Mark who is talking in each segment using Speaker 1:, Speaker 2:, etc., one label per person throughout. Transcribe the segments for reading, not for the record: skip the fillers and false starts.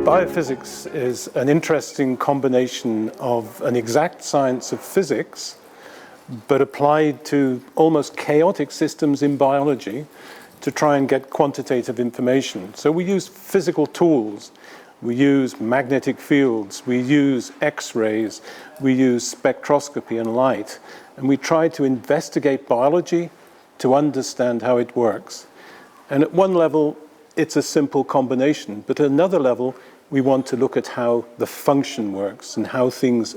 Speaker 1: Biophysics is an interesting combination of an exact science of physics, but applied to almost chaotic systems in biology to try and get quantitative information. So we use physical tools, we use magnetic fields, we use X-rays, we use spectroscopy and light, and we try to investigate biology to understand how it works. And at one level, it's a simple combination, but at another level, we want to look at how the function works and how things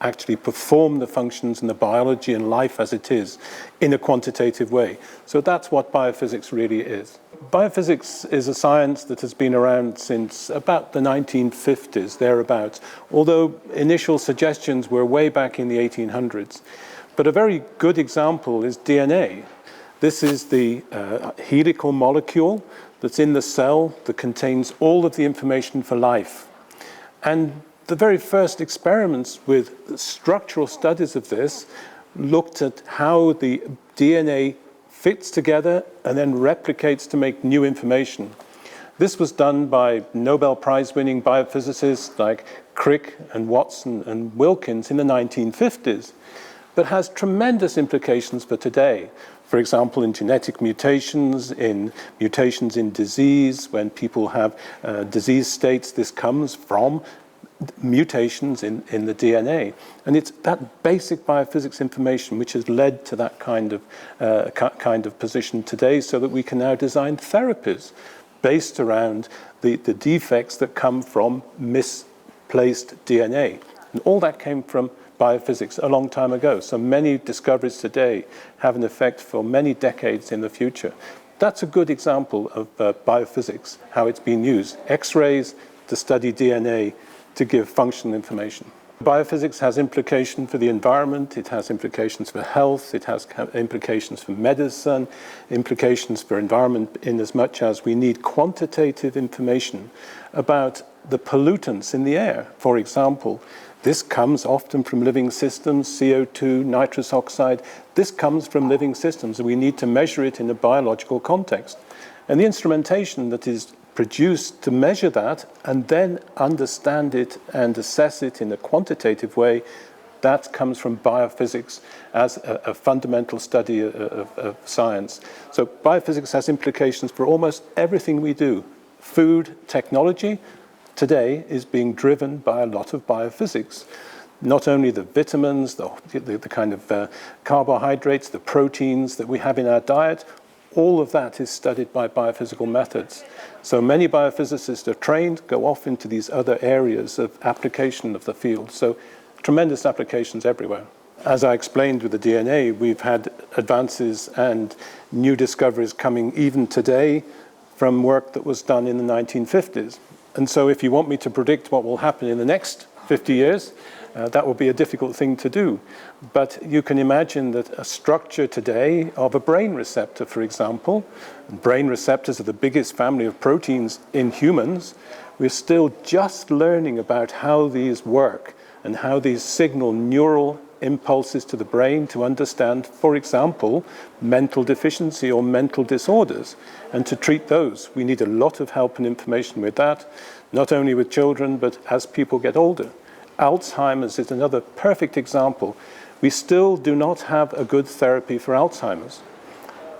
Speaker 1: actually perform the functions in the biology and life as it is in a quantitative way. So that's what biophysics really is. Biophysics is a science that has been around since about the 1950s, thereabouts, although initial suggestions were way back in the 1800s. But a very good example is DNA. This is the helical molecule that's in the cell that contains all of the information for life. And the very first experiments with structural studies of this looked at how the DNA fits together and then replicates to make new information. This was done by Nobel Prize-winning biophysicists like Crick and Watson and Wilkins in the 1950s, but has tremendous implications for today. For example, in genetic mutations, in mutations in disease, when people have disease states, this comes from mutations in the DNA. And it's that basic biophysics information which has led to that kind of position today, so that we can now design therapies based around the defects that come from misplaced DNA. And all that came from biophysics a long time ago. So many discoveries today have an effect for many decades in the future. That's a good example of biophysics, how it's been used. X-rays to study DNA to give functional information. Biophysics has implications for the environment, it has implications for health, it has implications for medicine, implications for environment in as much as we need quantitative information about the pollutants in the air. For example, this comes often from living systems, CO2, nitrous oxide. This comes from living systems, and we need to measure it in a biological context. And the instrumentation that is produced to measure that and then understand it and assess it in a quantitative way, that comes from biophysics as a fundamental study of science. So biophysics has implications for almost everything we do. Food, technology, today is being driven by a lot of biophysics. Not only the vitamins, the kind of carbohydrates, the proteins that we have in our diet, all of that is studied by biophysical methods. So many biophysicists are trained, go off into these other areas of application of the field. So tremendous applications everywhere. As I explained with the DNA, we've had advances and new discoveries coming even today from work that was done in the 1950s. And so if you want me to predict what will happen in the next 50 years, that will be a difficult thing to do. But you can imagine that a structure today of a brain receptor, for example, brain receptors are the biggest family of proteins in humans. We're still just learning about how these work and how these signal neural impulses to the brain to understand, for example, mental deficiency or mental disorders. And to treat those, we need a lot of help and information with that, not only with children, but as people get older. Alzheimer's is another perfect example. We still do not have a good therapy for Alzheimer's.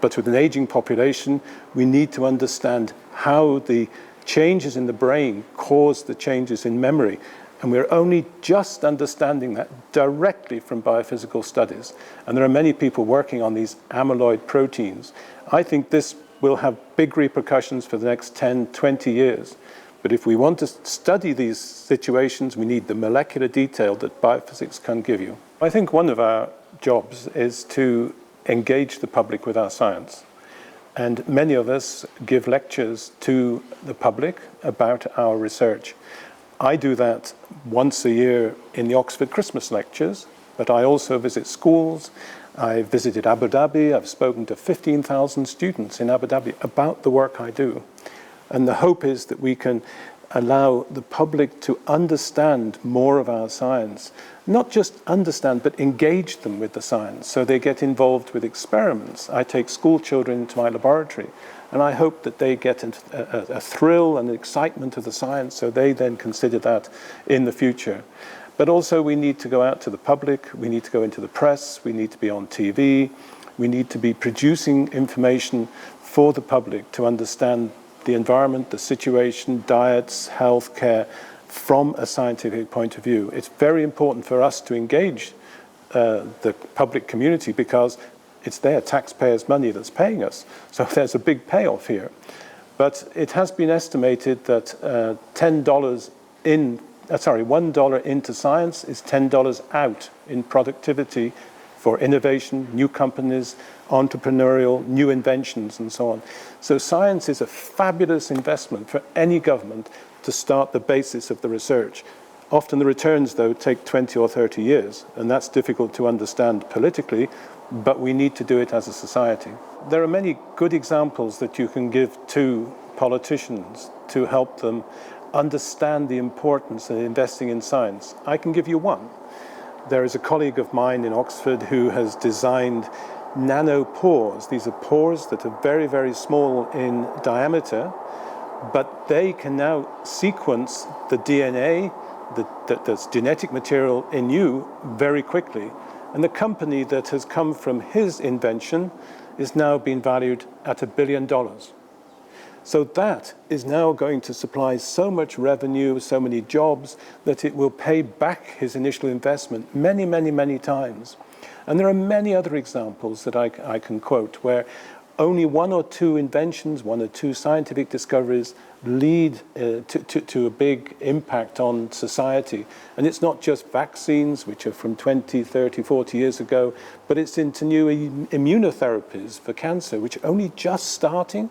Speaker 1: But with an aging population, we need to understand how the changes in the brain cause the changes in memory. And we're only just understanding that directly from biophysical studies. And there are many people working on these amyloid proteins. I think this will have big repercussions for the next 10, 20 years. But if we want to study these situations, we need the molecular detail that biophysics can give you. I think one of our jobs is to engage the public with our science. And many of us give lectures to the public about our research. I do that once a year in the Oxford Christmas lectures, but I also visit schools. I visited Abu Dhabi. I've spoken to 15,000 students in Abu Dhabi about the work I do. And the hope is that we can allow the public to understand more of our science. Not just understand, but engage them with the science, so they get involved with experiments. I take school children into my laboratory, and I hope that they get a thrill and excitement of the science, so they then consider that in the future. But also we need to go out to the public, we need to go into the press, we need to be on TV, we need to be producing information for the public to understand the environment, the situation, diets, healthcare, from a scientific point of view. It's very important for us to engage the public community because it's their taxpayers' money that's paying us. So there's a big payoff here. But it has been estimated that $1 into science is $10 out in productivity for innovation, new companies, entrepreneurial, new inventions, and so on. So science is a fabulous investment for any government to start the basis of the research. Often the returns, though, take 20 or 30 years, and that's difficult to understand politically, but we need to do it as a society. There are many good examples that you can give to politicians to help them understand the importance of investing in science. I can give you one. There is a colleague of mine in Oxford who has designed nanopores. These are pores that are very, very small in diameter, but they can now sequence the DNA, that's genetic material in you, very quickly. And the company that has come from his invention is now being valued at $1 billion. So that is now going to supply so much revenue, so many jobs, that it will pay back his initial investment many, many, many times. And there are many other examples that I can quote where only one or two inventions, one or two scientific discoveries lead to a big impact on society. And it's not just vaccines, which are from 20, 30, 40 years ago, but it's into new immunotherapies for cancer, which are only just starting.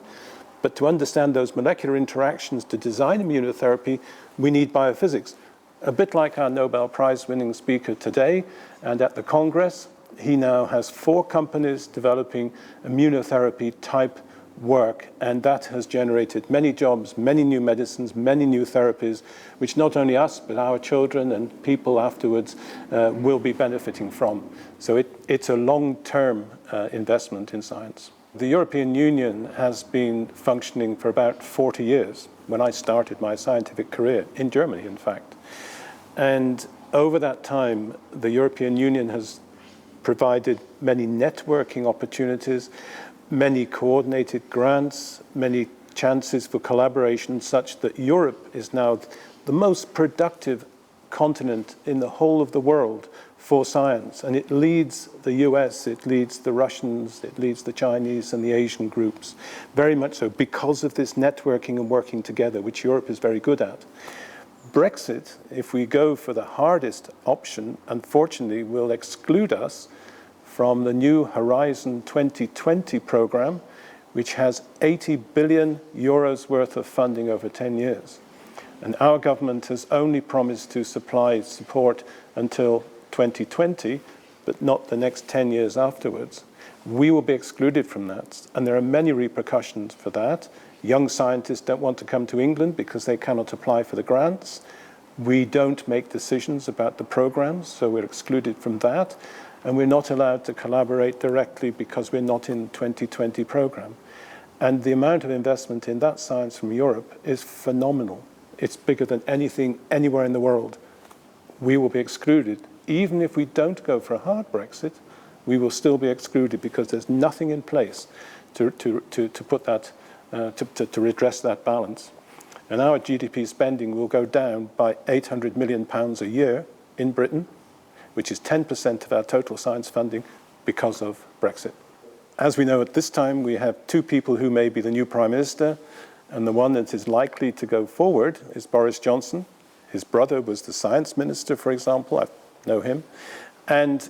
Speaker 1: But to understand those molecular interactions to design immunotherapy, we need biophysics. A bit like our Nobel Prize-winning speaker today, and at the Congress, he now has 4 companies developing immunotherapy-type work, and that has generated many jobs, many new medicines, many new therapies, which not only us, but our children and people afterwards will be benefiting from. So it's a long-term investment in science. The European Union has been functioning for about 40 years, when I started my scientific career, in Germany, in fact. And over that time, the European Union has provided many networking opportunities, many coordinated grants, many chances for collaboration, such that Europe is now the most productive continent in the whole of the world for science. And it leads the US, it leads the Russians, it leads the Chinese and the Asian groups, very much so because of this networking and working together, which Europe is very good at. Brexit, if we go for the hardest option, unfortunately will exclude us from the new Horizon 2020 program, which has 80 billion euros worth of funding over 10 years. And our government has only promised to supply support until 2020, but not the next 10 years afterwards. We will be excluded from that, and there are many repercussions for that. Young scientists don't want to come to England because they cannot apply for the grants. We don't make decisions about the programs, so we're excluded from that. And we're not allowed to collaborate directly because we're not in the 2020 program. And the amount of investment in that science from Europe is phenomenal. It's bigger than anything anywhere in the world. We will be excluded. Even if we don't go for a hard Brexit, we will still be excluded because there's nothing in place to put that, to redress that balance. And our GDP spending will go down by £800 million a year in Britain, which is 10% of our total science funding because of Brexit. As we know at this time, we have 2 people who may be the new Prime Minister, and the one that is likely to go forward is Boris Johnson. His brother was the science minister, for example. I know him. And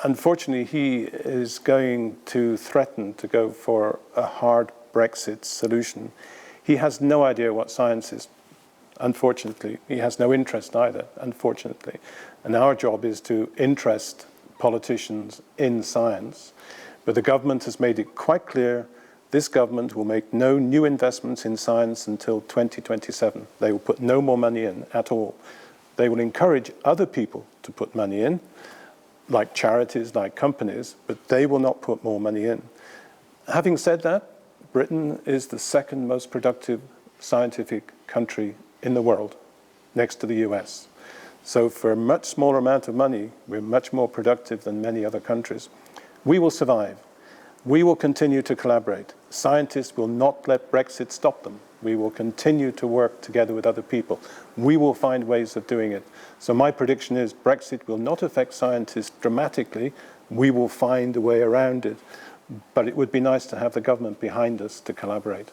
Speaker 1: unfortunately, he is going to threaten to go for a hard Brexit solution. He has no idea what science is, unfortunately. He has no interest either, unfortunately. And our job is to interest politicians in science. But the government has made it quite clear this government will make no new investments in science until 2027. They will put no more money in at all. They will encourage other people to put money in, like charities, like companies, but they will not put more money in. Having said that, Britain is the second most productive scientific country in the world, next to the US. So for a much smaller amount of money, we're much more productive than many other countries. We will survive. We will continue to collaborate. Scientists will not let Brexit stop them. We will continue to work together with other people. We will find ways of doing it. So my prediction is Brexit will not affect scientists dramatically. We will find a way around it. But it would be nice to have the government behind us to collaborate.